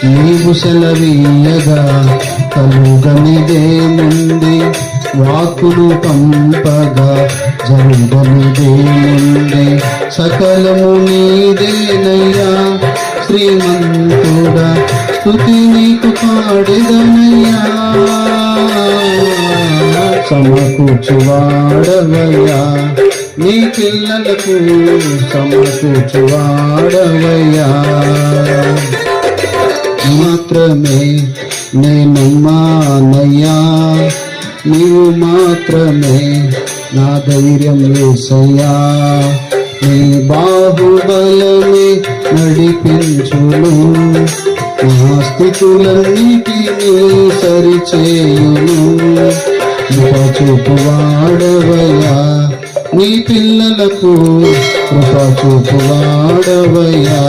నీవు సెలవీయగా కలుగనిదేముంది, వాక్కును పంపగా జరుగనిదేముంది. సకలము నీదేనయ్యా శ్రీమంతుడా, స్తుతి నీకు పాడెదనయ్యా. సమకూర్చువాడవయ్యా నీ పిల్లలకు, సమకూర్చువాడవయ్యా. మాత్రమే నేనున్నానయ్యా, నీవు మాత్రమే నా ధైర్యం యేసయ్యా. నీ బాహుబలమే నడిపించును, నా స్థితులన్నిటినీ సరిచేయును. కృపచూపువాడవయ్యా నీ పిల్లలకు, కృపచూపువాడవయ్యా.